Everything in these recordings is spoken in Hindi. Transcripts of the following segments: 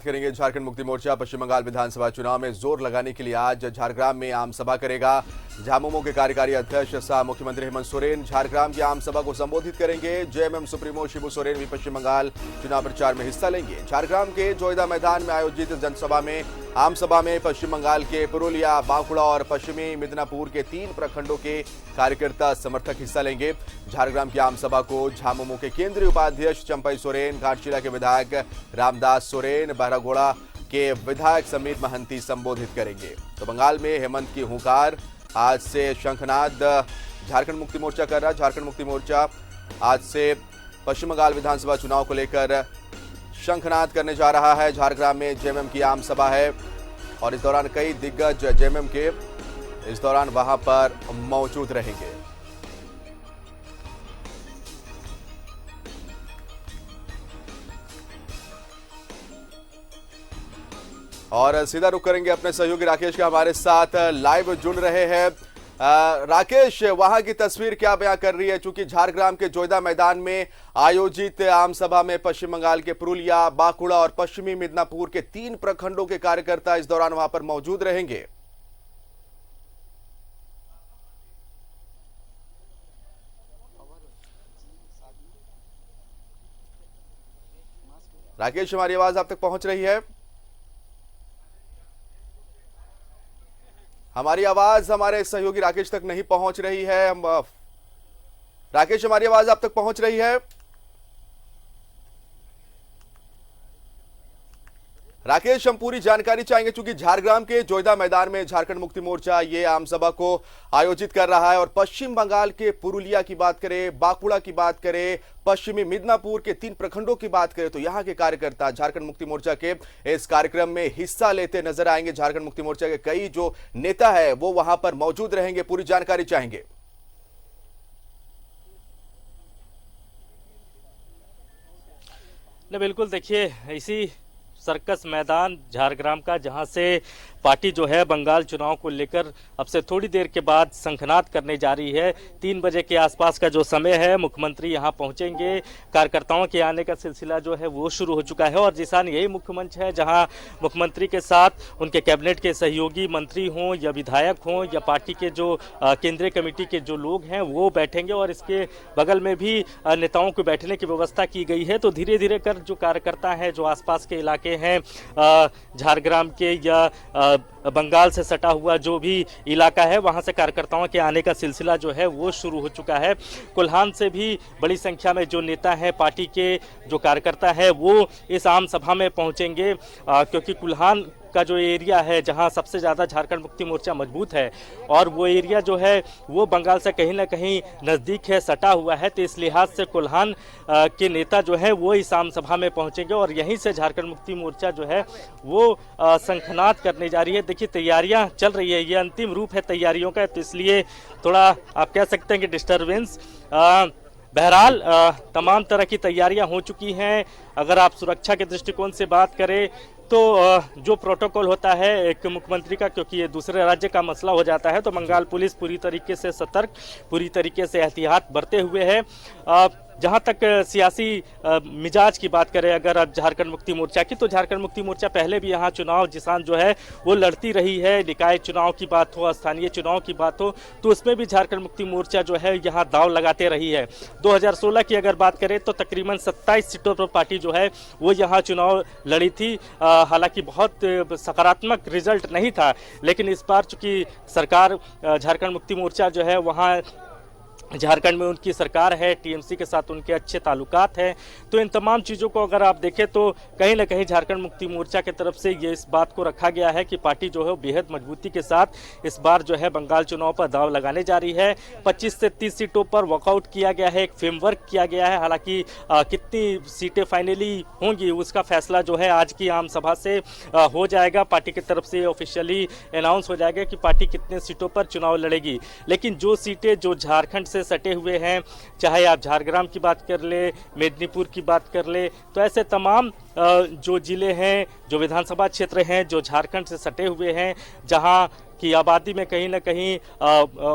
करेंगे। झारखंड मुक्ति मोर्चा पश्चिम बंगाल विधानसभा चुनाव में जोर लगाने के लिए आज झारग्राम में आम सभा करेगा। झामुमो के कार्यकारी अध्यक्ष सह मुख्यमंत्री हेमंत सोरेन झारग्राम की आम सभा को संबोधित करेंगे। जेएमएम सुप्रीमो शिबू सोरेन भी पश्चिम बंगाल चुनाव प्रचार में हिस्सा लेंगे। झारग्राम के जोईदा मैदान में आयोजित जनसभा में आम सभा में पश्चिम बंगाल के पुरुलिया, बांकुड़ा और पश्चिमी मिदनापुर के 3 प्रखंडों के कार्यकर्ता समर्थक हिस्सा लेंगे। झारग्राम की आम सभा को झामुमो के केंद्रीय उपाध्यक्ष चंपई सोरेन, घाटशिला के विधायक रामदास सोरेन, बहरागोड़ा के विधायक समीर महंती संबोधित करेंगे। तो बंगाल में हेमंत की हुंकार, आज से शंखनाद झारखंड मुक्ति मोर्चा कर रहा है। झारखंड मुक्ति मोर्चा आज से पश्चिम बंगाल विधानसभा चुनाव को लेकर शंखनाद करने जा रहा है। झारग्राम में जेएमएम की आम सभा है और इस दौरान कई दिग्गज जेएमएम के इस दौरान वहां पर मौजूद रहेंगे। और सीधा रुख करेंगे अपने सहयोगी राकेश के हमारे साथ लाइव जुड़ रहे हैं। राकेश, वहां की तस्वीर क्या बयां कर रही है? चूंकि झारग्राम के जोईदा मैदान में आयोजित आम सभा में पश्चिम बंगाल के पुरुलिया, बांकुड़ा और पश्चिमी मिदनापुर के 3 प्रखंडों के कार्यकर्ता इस दौरान वहां पर मौजूद रहेंगे। राकेश, हमारी आवाज आप तक पहुंच रही है? हमारी आवाज हमारे सहयोगी राकेश तक नहीं पहुंच रही है। राकेश, हमारी आवाज आप तक पहुंच रही है? राकेश, हम पूरी जानकारी चाहेंगे क्योंकि झारग्राम के जोईदा मैदान में झारखंड मुक्ति मोर्चा ये आम सभा को आयोजित कर रहा है और पश्चिम बंगाल के पुरुलिया की बात करें, बांकुड़ा की बात करें, पश्चिमी मिदनापुर के 3 प्रखंडों की बात करें तो यहां के कार्यकर्ता झारखंड मुक्ति मोर्चा के इस कार्यक्रम में हिस्सा लेते नजर आएंगे। झारखंड मुक्ति मोर्चा के कई जो नेता है वो वहां पर मौजूद रहेंगे। पूरी जानकारी चाहेंगे। बिल्कुल, देखिए इसी सर्कस मैदान झारग्राम का, जहां से पार्टी जो है बंगाल चुनाव को लेकर अब से थोड़ी देर के बाद शंखनाद करने जा रही है। 3 बजे के आसपास का जो समय है, मुख्यमंत्री यहां पहुंचेंगे। कार्यकर्ताओं के आने का सिलसिला जो है वो शुरू हो चुका है और जिसान यही मुख्य मंच है जहां मुख्यमंत्री के साथ उनके कैबिनेट के सहयोगी मंत्री हों या विधायक हों या पार्टी के जो केंद्रीय कमेटी के जो लोग हैं वो बैठेंगे और इसके बगल में भी नेताओं को बैठने की व्यवस्था की गई है। तो धीरे धीरे कर जो कार्यकर्ता हैं, जो आसपास के इलाके हैं, झारग्राम के या बंगाल से सटा हुआ जो भी इलाका है, वहां से कार्यकर्ताओं के आने का सिलसिला जो है वो शुरू हो चुका है। कोल्हान से भी बड़ी संख्या में जो नेता हैं, पार्टी के जो कार्यकर्ता है वो इस आम सभा में पहुंचेंगे क्योंकि कोल्हान का जो एरिया है जहां सबसे ज़्यादा झारखंड मुक्ति मोर्चा मजबूत है और वो एरिया जो है वो बंगाल से कहीं ना कहीं नज़दीक है, सटा हुआ है। तो इस लिहाज से कोल्हान के नेता जो है वो इस आम सभा में पहुंचेंगे और यहीं से झारखंड मुक्ति मोर्चा जो है वो शंखनाद करने जा रही है। देखिए, तैयारियां चल रही है, ये अंतिम रूप है तैयारियों का, तो इसलिए थोड़ा आप कह सकते हैं कि डिस्टर्बेंस। बहरहाल तमाम तरह की तैयारियां हो चुकी हैं। अगर आप सुरक्षा के दृष्टिकोण से बात करें तो जो प्रोटोकॉल होता है एक मुख्यमंत्री का, क्योंकि ये दूसरे राज्य का मसला हो जाता है, तो बंगाल पुलिस पूरी तरीके से सतर्क, पूरी तरीके से एहतियात बरते हुए है। जहां तक सियासी मिजाज की बात करें अगर अब झारखंड मुक्ति मोर्चा की, तो झारखंड मुक्ति मोर्चा पहले भी यहां चुनाव जिसान जो है वो लड़ती रही है। निकाय चुनाव की बात हो, स्थानीय चुनाव की बात हो, तो उसमें भी झारखंड मुक्ति मोर्चा जो है यहां दाव लगाते रही है। 2016 की अगर बात करें तो तकरीबन 27 सीटों पर पार्टी जो है वो यहाँ चुनाव लड़ी थी। हालांकि बहुत सकारात्मक रिजल्ट नहीं था, लेकिन इस बार चूंकि सरकार झारखंड मुक्ति मोर्चा जो है वहाँ झारखंड में उनकी सरकार है, टीएमसी के साथ उनके अच्छे ताल्लुकात हैं, तो इन तमाम चीज़ों को अगर आप देखें तो कहीं ना कहीं झारखंड मुक्ति मोर्चा की तरफ से ये इस बात को रखा गया है कि पार्टी जो है बेहद मजबूती के साथ इस बार जो है बंगाल चुनाव पर दाव लगाने जा रही है। 25 से 30 सीटों पर वॉकआउट किया गया है, एक फ्रेमवर्क किया गया है। हालांकि कितनी सीटें फाइनली होंगी उसका फैसला जो है आज की आम सभा से हो जाएगा। पार्टी की तरफ से ऑफिशियली अनाउंस हो जाएगा कि पार्टी कितने सीटों पर चुनाव लड़ेगी। लेकिन जो सीटें जो झारखंड से सटे हुए हैं, चाहे आप झारग्राम की बात कर ले, मेदिनीपुर की बात कर ले, तो ऐसे तमाम जो जिले हैं, जो विधानसभा क्षेत्र हैं जो झारखंड से सटे हुए हैं, जहां की आबादी में कहीं ना कहीं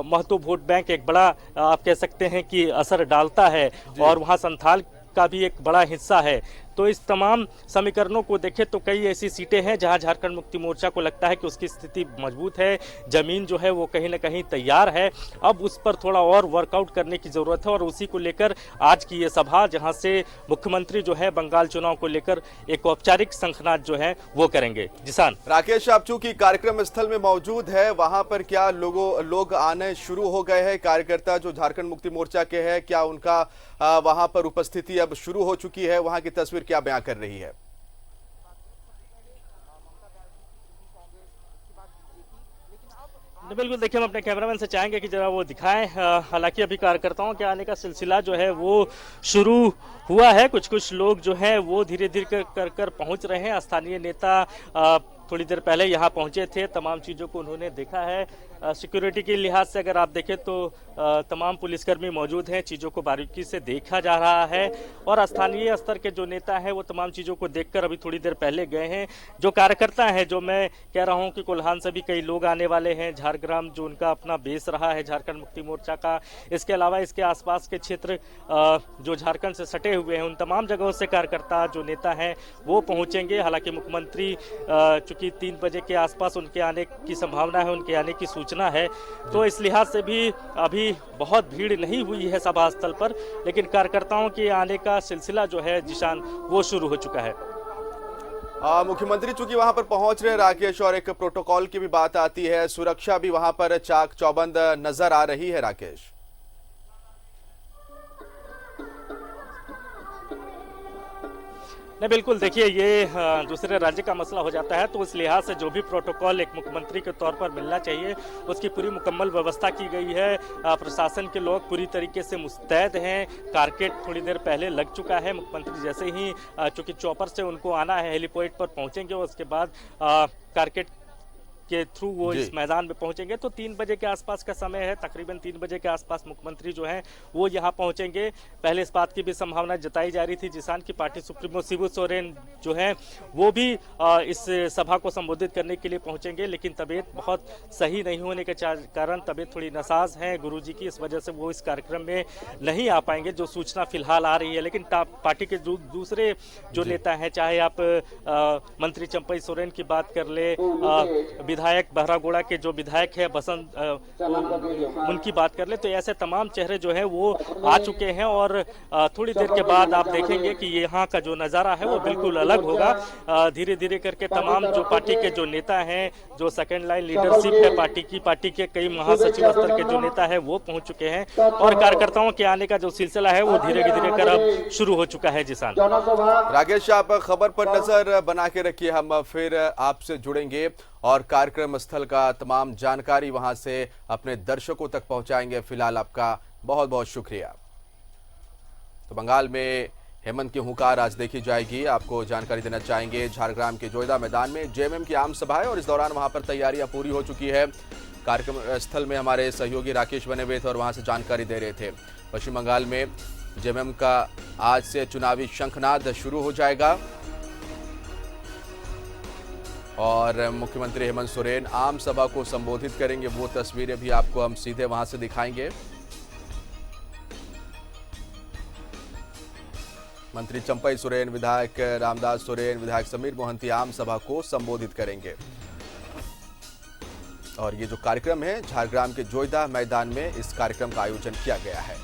महतो वोट बैंक एक बड़ा आप कह सकते हैं कि असर डालता है और वहां संथाल का भी एक बड़ा हिस्सा है। तो इस तमाम समीकरणों को देखें तो कई ऐसी सीटें हैं जहां झारखंड मुक्ति मोर्चा को लगता है कि उसकी स्थिति मजबूत है, जमीन जो है वो कहीं ना कहीं तैयार है। अब उस पर थोड़ा और वर्कआउट करने की जरूरत है और उसी को लेकर आज की ये सभा, जहां से मुख्यमंत्री जो है बंगाल चुनाव को लेकर एक औपचारिक शंखनाद जो है वो करेंगे। जिसान राकेश, आप चूंकि कार्यक्रम स्थल में मौजूद है, वहां पर क्या लोग आने शुरू हो गए हैं? कार्यकर्ता जो झारखंड मुक्ति मोर्चा के हैं, क्या उनका वहां पर उपस्थिति अब शुरू हो चुकी है? वहां की तस्वीर क्या बयां कर रही है? बिल्कुल, देखिए हम अपने कैमरामैन से चाहेंगे कि जरा वो दिखाएं। हालांकि अभी कार्यकर्ताओं के आने का सिलसिला जो है वो शुरू हुआ है। कुछ लोग जो हैं वो धीरे धीरे कर पहुंच रहे हैं। स्थानीय नेता थोड़ी देर पहले यहाँ पहुंचे थे, तमाम चीज़ों को उन्होंने देखा है। सिक्योरिटी के लिहाज से अगर आप देखें तो तमाम पुलिसकर्मी मौजूद हैं, चीज़ों को बारीकी से देखा जा रहा है और स्थानीय स्तर के जो नेता हैं वो तमाम चीज़ों को देखकर अभी थोड़ी देर पहले गए हैं। जो कार्यकर्ता हैं, जो मैं कह रहा हूं कि कोल्हान से भी कई लोग आने वाले हैं, झारग्राम जो उनका अपना बेस रहा है झारखंड मुक्ति मोर्चा का, इसके अलावा इसके आसपास के क्षेत्र जो झारखंड से सटे हुए हैं, उन तमाम जगहों से कार्यकर्ता जो नेता हैं वो पहुँचेंगे। हालांकि मुख्यमंत्री चूँकि 3 बजे के आसपास उनके आने की संभावना है, उनके आने की सूचना है, तो इस लिहाज से भी अभी बहुत भीड़ नहीं हुई है सभा स्थल पर, लेकिन कार्यकर्ताओं के आने का सिलसिला जो है जिशान वो शुरू हो चुका है। मुख्यमंत्री चूंकि वहां पर पहुंच रहे हैं राकेश, और एक प्रोटोकॉल की भी बात आती है, सुरक्षा भी वहां पर चाक चौबंद नजर आ रही है राकेश। नहीं, बिल्कुल, देखिए ये दूसरे राज्य का मसला हो जाता है, तो उस लिहाज से जो भी प्रोटोकॉल एक मुख्यमंत्री के तौर पर मिलना चाहिए उसकी पूरी मुकम्मल व्यवस्था की गई है। प्रशासन के लोग पूरी तरीके से मुस्तैद हैं। कारकेट थोड़ी देर पहले लग चुका है। मुख्यमंत्री जैसे ही चूंकि चॉपर से उनको आना है, हेलीपोर्ट पर पहुंचेंगे, उसके बाद कारकेट के थ्रू वो इस मैदान में पहुंचेंगे। तो 3 बजे के आसपास का समय है, तकरीबन 3 बजे के आसपास मुख्यमंत्री जो हैं वो यहां पहुंचेंगे। पहले इस बात की भी संभावना जताई जा रही थी जिसान की पार्टी सुप्रीमो शिबू सोरेन जो हैं वो भी इस सभा को संबोधित करने के लिए पहुंचेंगे, लेकिन तबीयत बहुत सही नहीं होने के कारण तबीयत थोड़ी नासाज है गुरुजी की, इस वजह से वो इस कार्यक्रम में नहीं आ पाएंगे, जो सूचना फिलहाल आ रही है। लेकिन पार्टी के दूसरे जो नेता हैं, चाहे आप मंत्री चंपई सोरेन की बात कर ले, विधायक बहरागोड़ा के जो विधायक है बसंत उनकी बात कर ले, तो ऐसे तमाम चेहरे जो है वो आ चुके हैं और थोड़ी देर के बाद आप देखेंगे कि यहाँ का जो नज़ारा है वो बिल्कुल अलग होगा। धीरे धीरे करके तमाम जो पार्टी के जो नेता हैं, जो सेकेंड लाइन लीडरशिप है पार्टी के कई महासचिव स्तर के जो नेता है वो पहुंच चुके हैं और कार्यकर्ताओं के आने का जो सिलसिला है वो धीरे धीरे कर अब शुरू हो चुका है। जिसान राकेश, आप खबर पर नजर बना के रखिए, हम फिर आपसे जुड़ेंगे और कार्यक्रम स्थल का तमाम जानकारी वहां से अपने दर्शकों तक पहुंचाएंगे। फिलहाल आपका बहुत बहुत शुक्रिया। तो बंगाल में हेमंत की हुंकार आज देखी जाएगी, आपको जानकारी देना चाहेंगे। झारग्राम के जोईदा मैदान में जेएमएम की आम सभा है और इस दौरान वहां पर तैयारियां पूरी हो चुकी है। कार्यक्रम स्थल में हमारे सहयोगी राकेश बने हुए थे और वहां से जानकारी दे रहे थे। पश्चिम बंगाल में जेएमएम का आज से चुनावी शंखनाद शुरू हो जाएगा और मुख्यमंत्री हेमंत सोरेन आम सभा को संबोधित करेंगे। वो तस्वीरें भी आपको हम सीधे वहां से दिखाएंगे। मंत्री चंपई सोरेन, विधायक रामदास सोरेन, विधायक समीर मोहंती आम सभा को संबोधित करेंगे। और ये जो कार्यक्रम है झारग्राम के जोईदा मैदान में इस कार्यक्रम का आयोजन किया गया है।